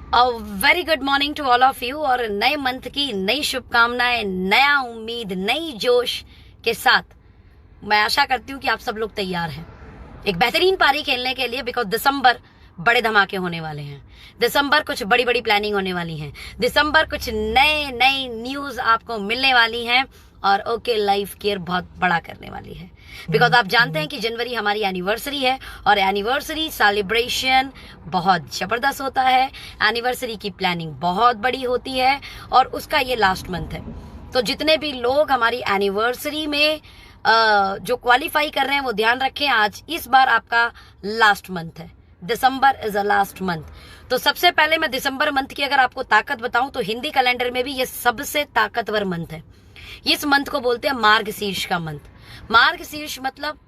Very good morning to all of you. और नए month की नई शुभकामनाएं, नया उम्मीद, नई जोश के साथ मैं आशा करती हूँ कि आप सब लोग तैयार हैं एक बेहतरीन पारी खेलने के लिए। बिकॉज दिसंबर बड़े धमाके होने वाले हैं। दिसंबर कुछ बड़ी बड़ी प्लानिंग होने वाली है। दिसंबर कुछ नए नई न्यूज आपको मिलने वाली हैं और ओके लाइफ केयर बहुत बड़ा करने वाली है। बिकॉज आप जानते हैं कि जनवरी हमारी एनिवर्सरी है और एनिवर्सरी सेलिब्रेशन बहुत जबरदस्त होता है। एनिवर्सरी की प्लानिंग बहुत बड़ी होती है और उसका ये लास्ट मंथ है। तो जितने भी लोग हमारी एनिवर्सरी में जो क्वालिफाई कर रहे हैं वो ध्यान रखें, आज इस बार आपका लास्ट मंथ है। दिसंबर इज अ लास्ट मंथ। तो सबसे पहले मैं दिसंबर मंथ की अगर आपको ताकत बताऊं तो हिंदी कैलेंडर में भी ये सबसे ताकतवर मंथ है। इस मंथ को बोलते हैं मार्गशीर्ष का मंथ। मार्गशीर्ष मतलब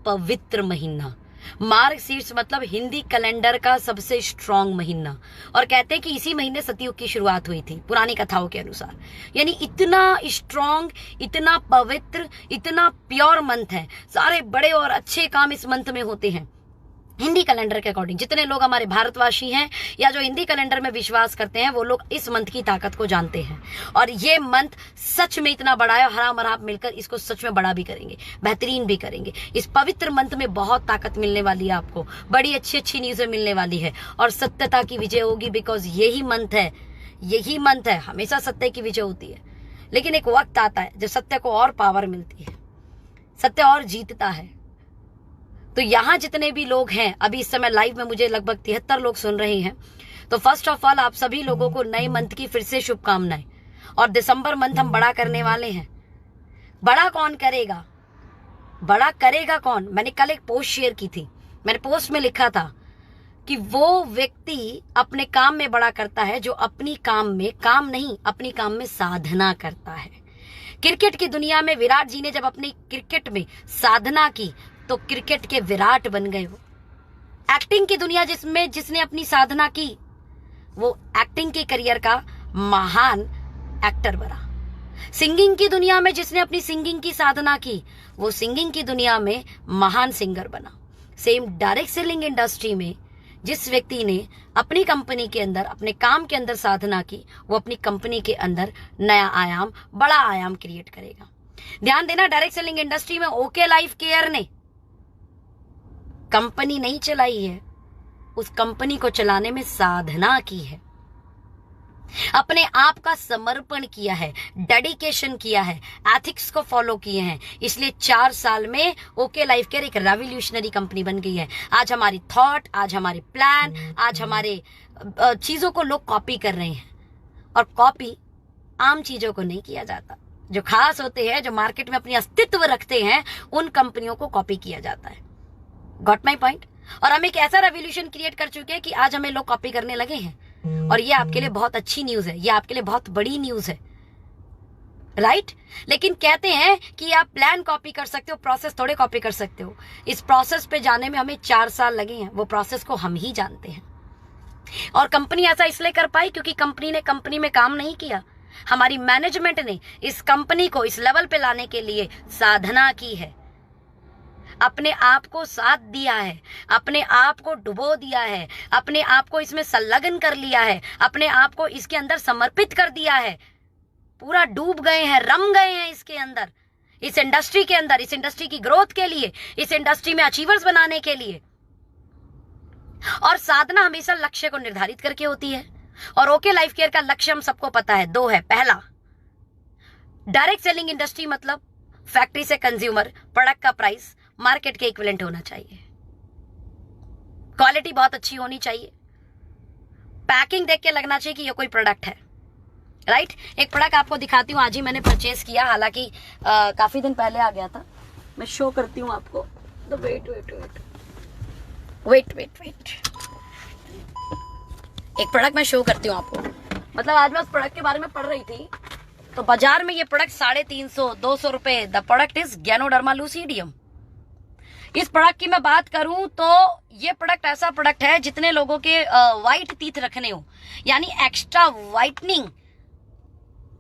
पवित्र महीना। मार्गशीर्ष मतलब हिंदी कैलेंडर का सबसे स्ट्रांग महीना। और कहते हैं कि इसी महीने सतयुग की शुरुआत हुई थी पुरानी कथाओं के अनुसार। यानी इतना स्ट्रांग, इतना पवित्र, इतना प्योर मंथ है। सारे बड़े और अच्छे काम इस मंथ में होते हैं हिंदी कैलेंडर के अकॉर्डिंग। जितने लोग हमारे भारतवासी हैं या जो हिंदी कैलेंडर में विश्वास करते हैं वो लोग इस मंथ की ताकत को जानते हैं। और ये मंथ सच में इतना बड़ा है, हरा मरा मिलकर इसको सच में बड़ा भी करेंगे, बेहतरीन भी करेंगे। इस पवित्र मंथ में बहुत ताकत मिलने वाली है आपको, बड़ी अच्छी अच्छी न्यूज़ें मिलने वाली है और सत्यता की विजय होगी। बिकॉज यही मंथ है, हमेशा सत्य की विजय होती है। लेकिन एक वक्त आता है जब सत्य को और पावर मिलती है, सत्य और जीतता है। तो यहाँ जितने भी लोग हैं अभी इस समय लाइव में मुझे लगभग 73 लोग सुन रहे हैं। तो फर्स्ट ऑफ ऑल आप सभी लोगों को नए मंथ की फिर से शुभकामनाएं। और दिसंबर मंथ हम बड़ा करने वाले हैं। बड़ा कौन करेगा? बड़ा करेगा कौन? मैंने कल एक पोस्ट शेयर की थी। मैंने पोस्ट में लिखा था कि वो व्यक्ति अपने काम में बड़ा करता है जो अपनी अपनी काम में साधना करता है। क्रिकेट की दुनिया में विराट जी ने जब अपनी क्रिकेट में साधना की तो क्रिकेट के विराट बन गए वो। एक्टिंग की दुनिया जिसने अपनी साधना की वो एक्टिंग के करियर का महान एक्टर बना। सिंगिंग की दुनिया में जिसने अपनी सिंगिंग की साधना की वो सिंगिंग की दुनिया में महान सिंगर बना। सेम डायरेक्ट सेलिंग इंडस्ट्री में जिस व्यक्ति ने अपनी कंपनी के अंदर, अपने काम के अंदर साधना की वो अपनी कंपनी के अंदर नया आयाम, बड़ा आयाम क्रिएट करेगा। ध्यान देना, डायरेक्ट सेलिंग इंडस्ट्री में ओके लाइफ केयर ने कंपनी नहीं चलाई है, उस कंपनी को चलाने में साधना की है, अपने आप का समर्पण किया है, डेडिकेशन किया है, एथिक्स को फॉलो किए हैं। इसलिए 4 साल में ओके लाइफ केयर एक रेवोल्यूशनरी कंपनी बन गई है। आज हमारी थॉट, आज हमारे प्लान, आज हमारे चीजों को लोग कॉपी कर रहे हैं। और कॉपी आम चीजों को नहीं किया जाता। जो खास होते हैं, जो मार्केट में अपनी अस्तित्व रखते हैं, उन कंपनियों को कॉपी किया जाता है। Got my point? और हम एक ऐसा रेवोल्यूशन क्रिएट कर चुके हैं कि आज हमें लोग कॉपी करने लगे हैं। और ये आपके लिए बहुत अच्छी न्यूज है, ये आपके लिए बहुत बड़ी न्यूज है, राइट? लेकिन कहते हैं कि आप प्लान कॉपी कर सकते हो, प्रोसेस थोड़े कॉपी कर सकते हो। इस प्रोसेस पे जाने में हमें 4 साल लगे हैं। वो प्रोसेस को हम ही जानते हैं। और कंपनी ऐसा इसलिए कर पाई क्योंकि कंपनी ने कंपनी में काम नहीं किया। हमारी मैनेजमेंट ने इस कंपनी को इस लेवल पे लाने के लिए साधना की है, अपने आप को साथ दिया है, अपने आप को डुबो दिया है, अपने आप को इसमें संलग्न कर लिया है, अपने आप को इसके अंदर समर्पित कर दिया है। पूरा डूब गए हैं, रम गए हैं इसके अंदर, इस इंडस्ट्री के अंदर, इस इंडस्ट्री की ग्रोथ के लिए, इस इंडस्ट्री में अचीवर्स बनाने के लिए। और साधना हमेशा लक्ष्य को निर्धारित करके होती है। और ओके लाइफ केयर का लक्ष्य हम सबको पता है, 2 है। पहला, डायरेक्ट सेलिंग इंडस्ट्री मतलब फैक्ट्री से कंज्यूमर, प्रोडक्ट का प्राइस मार्केट के इक्विवेलेंट होना चाहिए, क्वालिटी बहुत अच्छी होनी चाहिए, पैकिंग देख के लगना चाहिए कि ये कोई प्रोडक्ट है, राइट? एक प्रोडक्ट आपको दिखाती हूँ, आज ही मैंने परचेस किया, हालांकि काफी दिन पहले आ गया था। मैं शो करती हूँ आपको। तो वेट, एक प्रोडक्ट मैं शो करती हूँ आपको। मतलब आज मैं उस प्रोडक्ट के बारे में पढ़ रही थी तो बाजार में ये प्रोडक्ट 350-200 रुपए। The product is ganoderma lucidum. इस प्रोडक्ट की मैं बात करूं तो ये प्रोडक्ट ऐसा प्रोडक्ट है जितने लोगों के व्हाइट टीथ रखने हो, यानी एक्स्ट्रा व्हाइटनिंग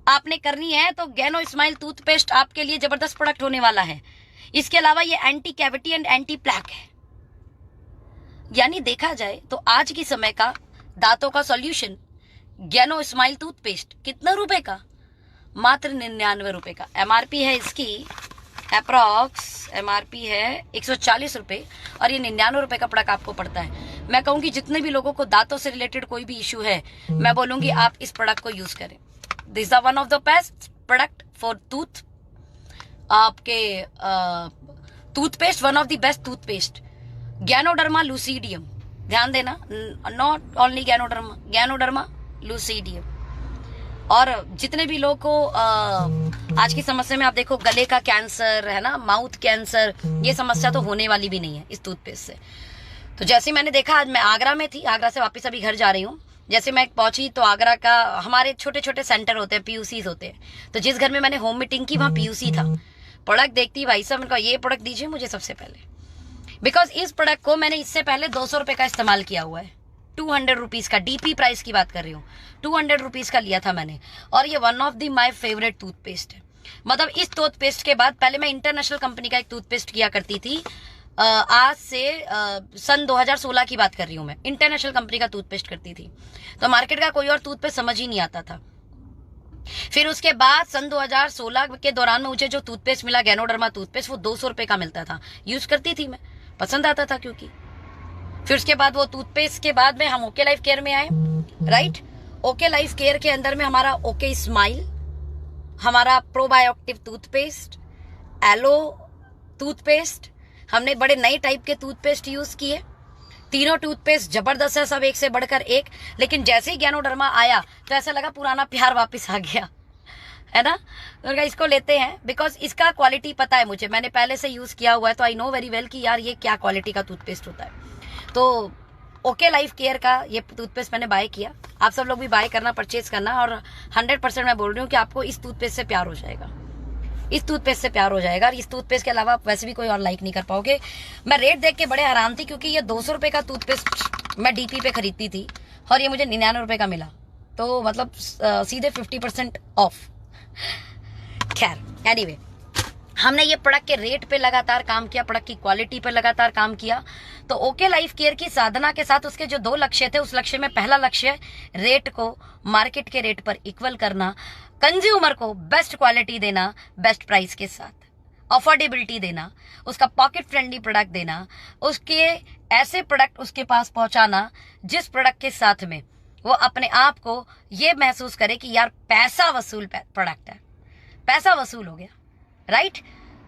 आपने करनी है तो गैनो स्माइल टूथपेस्ट आपके लिए जबरदस्त प्रोडक्ट होने वाला है। इसके अलावा ये anti cavity and anti plaque है। यानी देखा जाए तो आज की समय का दांतों का सॉल्यूशन गैनो स्माइल टूथपेस्ट कितना रुपए का? मात्र 99 रुपए का। एमआरपी है इसकी अप्रॉक्स एमआरपी है 140 रुपए और ये 99 रुपए का प्रोडक्ट आपको पड़ता है। मैं कहूंगी जितने भी लोगों को दांतों से रिलेटेड कोई भी इश्यू है, मैं बोलूंगी आप इस प्रोडक्ट को यूज करें। This is one of the best product for tooth, आपके toothpaste, one of the best toothpaste. Ganoderma lucidum, ध्यान देना, not only ganoderma, ganoderma lucidum. और जितने भी लोग को आज की समस्या में आप देखो, गले का कैंसर है ना, माउथ कैंसर, ये समस्या तो होने वाली भी नहीं है इस टूथपेस्ट से। तो जैसे मैंने देखा, आज मैं आगरा में थी, आगरा से वापस अभी घर जा रही हूँ। जैसे मैं पहुंची तो आगरा का हमारे छोटे छोटे सेंटर होते हैं, पीयूसीज होते हैं। तो जिस घर में मैंने होम मीटिंग की वहां पीयूसी था। प्रोडक्ट देखती भाई साहब, मैंने कहा ये प्रोडक्ट दीजिए मुझे सबसे पहले, बिकॉज इस प्रोडक्ट को मैंने इससे पहले 200 रुपए का इस्तेमाल किया हुआ है। 200 रुपीज का, डीपी प्राइस की बात कर रही हूँ, 200 रुपीज का लिया था मैंने। और ये one of the my favourite toothpaste है। मतलब इस टूथपेस्ट के बाद पहले मैं इंटरनेशनल कंपनी का एक टूथपेस्ट किया करती थी। आज से सन 2016 की बात कर रही हूँ मैं, इंटरनेशनल कंपनी का टूथपेस्ट करती थी। तो मार्केट का कोई और टूथपेस्ट समझ ही नहीं आता था। फिर उसके बाद सन 2016 के दौरान में मुझे जो टूथपेस्ट मिला, गैनोडर्मा टूथपेस्ट, वो 200 रुपए का मिलता था। यूज करती थी मैं, पसंद आता था क्योंकि। फिर उसके बाद वो टूथपेस्ट के बाद में हम ओके लाइफ केयर में आए, राइट। ओके लाइफ केयर के अंदर में हमारा ओके स्माइल, हमारा प्रोबायोटिक टूथपेस्ट, एलो टूथपेस्ट, हमने बड़े नए टाइप के टूथपेस्ट यूज किए। तीनों टूथपेस्ट जबरदस्त है, सब एक से बढ़कर एक। लेकिन जैसे ही गैनोडर्मा आया तो ऐसा लगा पुराना प्यार वापस आ गया, है ना। तो इसको लेते हैं बिकॉज इसका क्वालिटी पता है मुझे, मैंने पहले से यूज किया हुआ है, तो आई नो वेरी वेल कि यार ये क्या क्वालिटी का टूथपेस्ट होता है। तो ओके लाइफ केयर का ये टूथपेस्ट मैंने बाय किया। आप सब लोग भी बाय करना, परचेज करना, और 100% मैं बोल रही हूँ कि आपको इस टूथपेस्ट से प्यार हो जाएगा, इस टूथपेस्ट से प्यार हो जाएगा। और इस टूथपेस्ट के अलावा आप वैसे भी कोई और लाइक नहीं कर पाओगे। मैं रेट देख के बड़े हैरान थी क्योंकि ये 200 रुपए का टूथपेस्ट मैं डीपी पे खरीदती थी और ये मुझे 99 रुपए का मिला। तो मतलब सीधे 50% ऑफ। खैर एनीवे, हमने ये प्रोडक्ट के रेट पे लगातार काम किया, प्रोडक्ट की क्वालिटी पे लगातार काम किया। तो ओके लाइफ केयर की साधना के साथ उसके जो 2 लक्ष्य थे, उस लक्ष्य में पहला लक्ष्य रेट को मार्केट के रेट पर इक्वल करना, कंज्यूमर को बेस्ट क्वालिटी देना, बेस्ट प्राइस के साथ अफोर्डेबिलिटी देना, उसका पॉकेट फ्रेंडली प्रोडक्ट देना, उसके ऐसे प्रोडक्ट उसके पास पहुंचाना जिस प्रोडक्ट के साथ में वो अपने आप को ये महसूस करे कि यार पैसा वसूल प्रोडक्ट है, पैसा वसूल हो गया, राइट।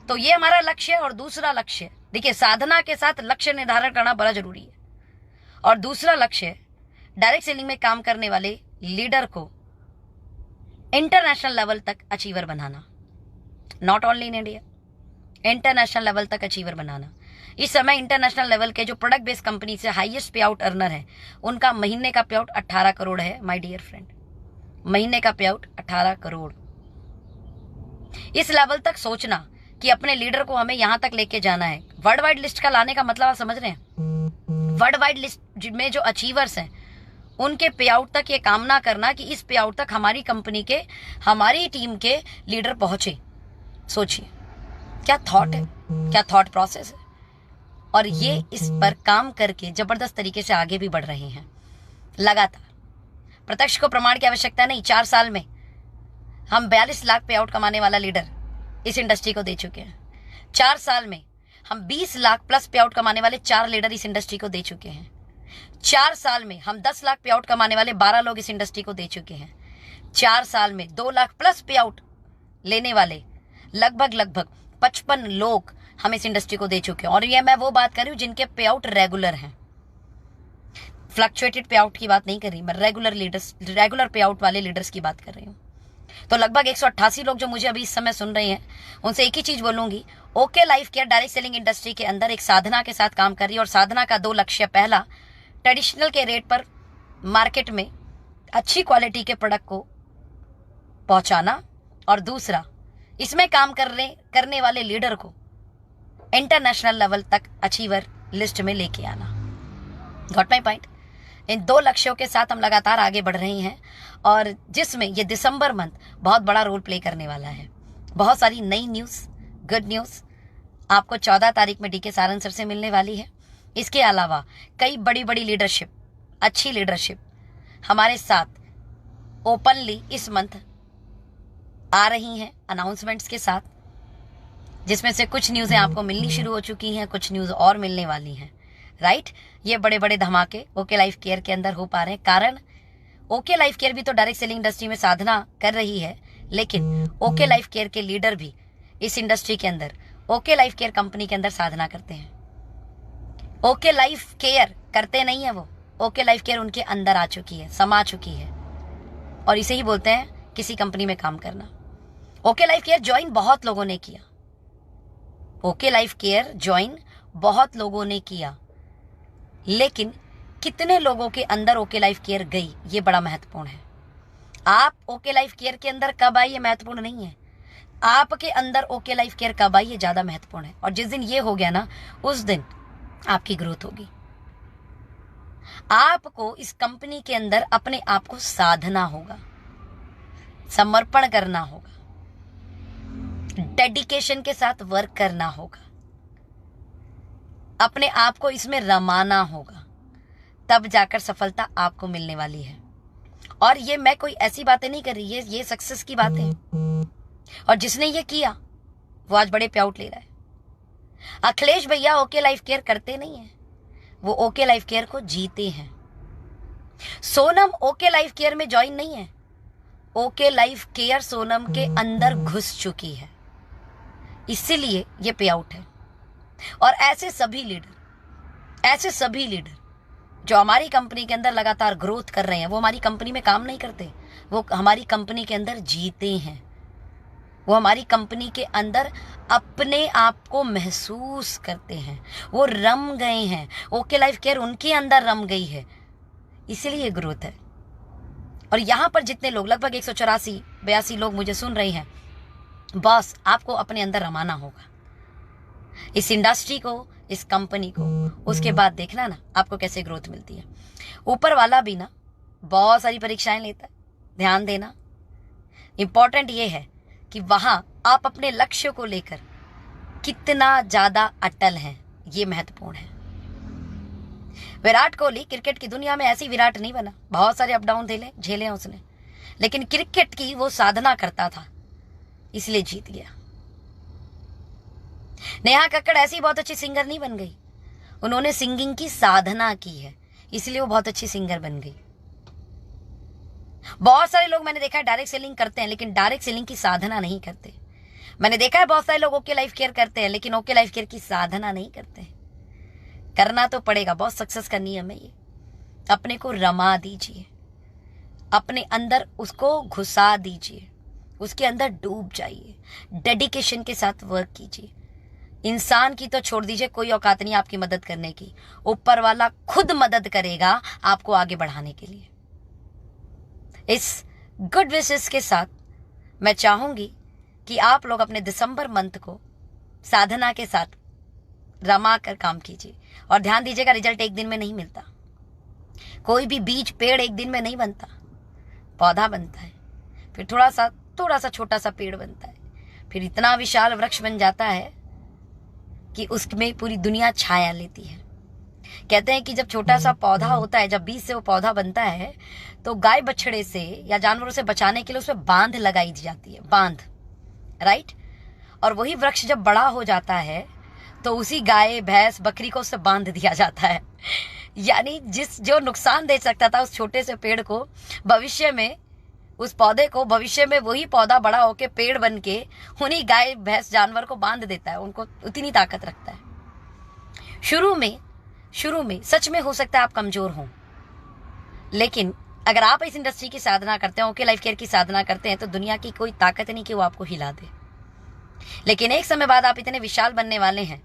तो ये हमारा लक्ष्य है। और दूसरा लक्ष्य, देखिए, साधना के साथ लक्ष्य निर्धारण करना बड़ा जरूरी है। और दूसरा लक्ष्य, डायरेक्ट सेलिंग में काम करने वाले लीडर को इंटरनेशनल लेवल तक achiever banana, not only in India, international level तक अचीवर बनाना। इस समय इंटरनेशनल लेवल के जो प्रोडक्ट बेस्ड कंपनी से हाईएस्ट पे आउट अर्नर है, उनका महीने का पे आउट 18 करोड़ है माय डियर फ्रेंड, महीने का पे आउट 18 करोड़। इस लेवल तक सोचना कि अपने लीडर को हमें यहां तक लेके जाना है। वर्ल्ड वाइड लिस्ट का लाने का मतलब आप समझ रहे हैं? वर्ल्ड वाइड लिस्ट में जो अचीवर्स हैं उनके पे आउट तक ये कामना करना कि इस पे आउट तक हमारी कंपनी के, हमारी टीम के लीडर पहुंचे। सोचिए क्या थॉट है, क्या थॉट प्रोसेस है। और ये इस पर काम करके जबरदस्त तरीके से आगे भी बढ़ रहे हैं लगातार। प्रत्यक्ष को प्रमाण की आवश्यकता नहीं, 4 साल में हम 42 लाख पे आउट कमाने वाला लीडर इस इंडस्ट्री को दे चुके हैं। 4 साल में हम 20 लाख प्लस पे आउट कमाने वाले 4 लीडर इस इंडस्ट्री को दे चुके हैं। 4 साल में हम 10 लाख पे आउट कमाने वाले 12 लोग इस इंडस्ट्री को दे चुके हैं। 4 साल में 2 लाख प्लस पे आउट लेने वाले लगभग 55 लोग हम इस इंडस्ट्री को दे चुके हैं। और ये मैं वो बात कर रही हूँ जिनके पे आउट रेगुलर हैं, फ्लक्चुएटेड पे आउट की बात नहीं कर रही मैं, रेगुलर पे आउट वाले लीडर्स की बात कर रही हूँ। तो लगभग 188 लोग जो मुझे अभी इस समय सुन रहे हैं, उनसे एक ही चीज बोलूंगी, okay life care direct selling industry के अंदर एक साधना के साथ काम कर रही है। और साधना का 2 लक्ष्य, पहला ट्रेडिशनल के रेट पर मार्केट में अच्छी क्वालिटी के प्रोडक्ट को पहुंचाना, और दूसरा इसमें काम करने वाले लीडर को इंटरनेशनल लेवल तक अचीवर लिस्ट में लेके आना। Got my point? इन 2 लक्ष्यों के साथ हम लगातार आगे बढ़ रहे हैं, और जिसमें ये दिसंबर मंथ बहुत बड़ा रोल प्ले करने वाला है। बहुत सारी नई न्यूज़, गुड न्यूज़ आपको 14 तारीख में डीके सारन सर से मिलने वाली है। इसके अलावा कई बड़ी बड़ी लीडरशिप, अच्छी लीडरशिप हमारे साथ ओपनली इस मंथ आ रही हैं अनाउंसमेंट्स के साथ, जिसमें से कुछ न्यूज़ें आपको मिलनी शुरू हो चुकी हैं, कुछ न्यूज़ और मिलने वाली हैं, राइट। ये बड़े बड़े धमाके ओके लाइफ केयर के अंदर हो पा रहे हैं, कारण ओके लाइफ केयर भी तो डायरेक्ट सेलिंग इंडस्ट्री में साधना कर रही है, लेकिन ओके लाइफ केयर के लीडर भी इस इंडस्ट्री के अंदर ओके लाइफ केयर कंपनी के अंदर साधना करते हैं। ओके लाइफ केयर करते नहीं है वो, ओके लाइफ केयर उनके अंदर आ चुकी है, समा चुकी है, और इसे ही बोलते हैं किसी कंपनी में काम करना। ओके लाइफ केयर ज्वाइन बहुत लोगों ने किया, ओके लाइफ केयर ज्वाइन बहुत लोगों ने किया, लेकिन कितने लोगों के अंदर ओके लाइफ केयर गई, ये बड़ा महत्वपूर्ण है। आप ओके लाइफ केयर के अंदर कब आई ये महत्वपूर्ण नहीं है, आपके अंदर ओके लाइफ केयर कब आई ये ज्यादा महत्वपूर्ण है। और जिस दिन ये हो गया ना, उस दिन आपकी ग्रोथ होगी। आपको इस कंपनी के अंदर अपने आप को साधना होगा, समर्पण करना होगा, डेडिकेशन के साथ वर्क करना होगा, अपने आप को इसमें रमाना होगा, तब जाकर सफलता आपको मिलने वाली है। और ये मैं कोई ऐसी बातें नहीं कर रही, ये सक्सेस की बातें हैं। और जिसने ये किया वो आज बड़े प्याउट ले रहा है। अखिलेश भैया ओके लाइफ केयर करते नहीं है, वो ओके लाइफ केयर को जीते हैं। सोनम ओके लाइफ केयर में ज्वाइन नहीं है, ओके लाइफ केयर सोनम के अंदर घुस चुकी है, इसीलिए ये पे आउट है। और ऐसे सभी लीडर जो हमारी कंपनी के अंदर लगातार ग्रोथ कर रहे हैं, वो हमारी कंपनी में काम नहीं करते, वो हमारी कंपनी के अंदर जीते हैं, वो हमारी कंपनी के अंदर अपने आप को महसूस करते हैं, वो रम गए हैं, ओके लाइफ केयर उनके अंदर रम गई है, इसीलिए ग्रोथ है। और यहां पर जितने लोग, लगभग 184-82 लोग मुझे सुन रहे हैं, बॉस आपको अपने अंदर रमाना होगा इस इंडस्ट्री को, इस कंपनी को, उसके बाद देखना ना आपको कैसे ग्रोथ मिलती है। ऊपर वाला भी ना बहुत सारी परीक्षाएं लेता है, ध्यान देना। इंपॉर्टेंट ये है कि वहां आप अपने लक्ष्य को लेकर कितना ज्यादा अटल हैं, ये महत्वपूर्ण है। विराट कोहली क्रिकेट की दुनिया में ऐसी विराट नहीं बना, बहुत सारे अप डाउन झेले उसने, लेकिन क्रिकेट की वो साधना करता था, इसलिए जीत गया। नेहा कक्कड़ ऐसी बहुत अच्छी सिंगर नहीं बन गई, उन्होंने सिंगिंग की साधना की है, इसलिए वो बहुत अच्छी सिंगर बन गई। बहुत सारे लोग मैंने देखा है डायरेक्ट सेलिंग करते हैं, लेकिन डायरेक्ट सेलिंग की साधना नहीं करते। मैंने देखा है बहुत सारे लोग ओके लाइफ केयर करते हैं, लेकिन ओके लाइफ केयर की साधना नहीं करते। करना तो पड़ेगा, बहुत सक्सेस का नियम है ये। अपने को रमा दीजिए, अपने अंदर उसको घुसा दीजिए, उसके अंदर डूब जाइए, डेडिकेशन के साथ वर्क कीजिए। इंसान की तो छोड़ दीजिए, कोई औकात नहीं आपकी मदद करने की, ऊपर वाला खुद मदद करेगा आपको आगे बढ़ाने के लिए। इस गुड विशेस के साथ मैं चाहूंगी कि आप लोग अपने दिसंबर मंथ को साधना के साथ रमा कर काम कीजिए। और ध्यान दीजिएगा, रिजल्ट एक दिन में नहीं मिलता, कोई भी बीज पेड़ एक दिन में नहीं बनता, पौधा बनता है, फिर थोड़ा सा छोटा सा पेड़ बनता है, फिर इतना विशाल वृक्ष बन जाता है कि उसमें पूरी दुनिया छाया लेती है। कहते हैं कि जब छोटा सा पौधा होता है, जब बीज से वो पौधा बनता है, तो गाय बछड़े से या जानवरों से बचाने के लिए उसमें बांध लगाई जाती है, बांध, राइट। और वही वृक्ष जब बड़ा हो जाता है तो उसी गाय भैंस बकरी को उससे बांध दिया जाता है। यानी जो नुकसान दे सकता था उस छोटे से पेड़ को, भविष्य में उस पौधे को, भविष्य में वही पौधा बड़ा होके पेड़ बन के उन्हीं गाय भैंस जानवर को बांध देता है, उनको उतनी ताकत रखता है। शुरू में सच में हो सकता है आप कमजोर हों, लेकिन अगर आप इस इंडस्ट्री की साधना करते हैं, ओके लाइफ केयर की साधना करते हैं, तो दुनिया की कोई ताकत नहीं कि वो आपको हिला दे। लेकिन एक समय बाद आप इतने विशाल बनने वाले हैं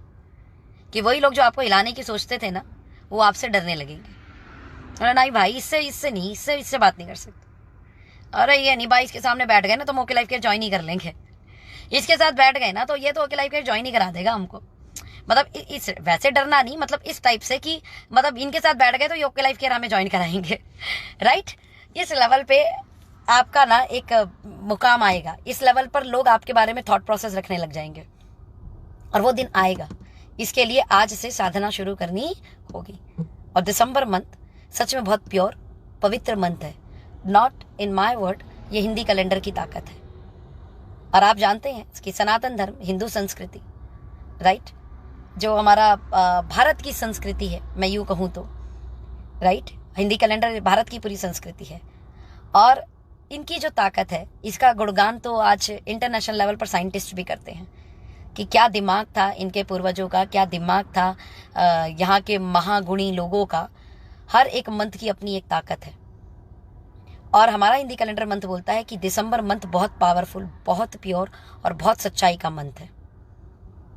कि वही लोग जो आपको हिलाने की सोचते थे ना, वो आपसे डरने लगेंगे। अरे नहीं भाई, इससे बात नहीं कर सकते। अरे ये नहीं भाई, इसके सामने बैठ गए ना तो हम ओके लाइफ केयर ज्वाइन ही कर लेंगे, इसके साथ बैठ गए ना तो ये तो ओके लाइफ केयर ज्वाइन ही करा देगा हमको। मतलब इस वैसे डरना नहीं, मतलब इस टाइप से कि मतलब इनके साथ बैठ गए तो ये ओके लाइफ केयर हमें ज्वाइन कराएंगे, राइट। इस लेवल पे आपका ना एक मुकाम आएगा, इस लेवल पर लोग आपके बारे में थॉट प्रोसेस रखने लग जाएंगे। और वो दिन आएगा इसके लिए आज से साधना शुरू करनी होगी। और दिसंबर मंथ सच में बहुत प्योर पवित्र मंथ है। नॉट इन माय वर्ड, ये हिंदी कैलेंडर की ताकत है। और आप जानते हैं कि सनातन धर्म, हिंदू संस्कृति, राइट, जो हमारा भारत की संस्कृति है, मैं यूँ कहूँ तो, राइट, हिंदी कैलेंडर भारत की पूरी संस्कृति है। और इनकी जो ताकत है, इसका गुणगान तो आज इंटरनेशनल लेवल पर साइंटिस्ट भी करते हैं कि क्या दिमाग था इनके पूर्वजों का, क्या दिमाग था यहाँ के महागुणी लोगों का। हर एक मंथ की अपनी एक ताकत है। और हमारा हिंदी कैलेंडर मंथ बोलता है कि दिसंबर मंथ बहुत पावरफुल, बहुत प्योर और बहुत सच्चाई का मंथ है।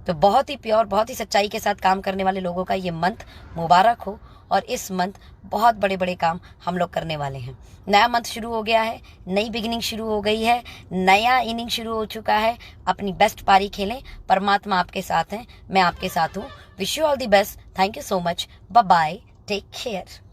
तो बहुत ही प्योर, बहुत ही सच्चाई के साथ काम करने वाले लोगों का ये मंथ मुबारक हो। और इस मंथ बहुत बड़े बड़े काम हम लोग करने वाले हैं। नया मंथ शुरू हो गया है, नई बिगिनिंग शुरू हो गई है, नया इनिंग शुरू हो चुका है। अपनी बेस्ट पारी खेलें, परमात्मा आपके साथ हैं, मैं आपके साथ हूँ। Wish you all the best. Thank you so much. Bye bye, take care.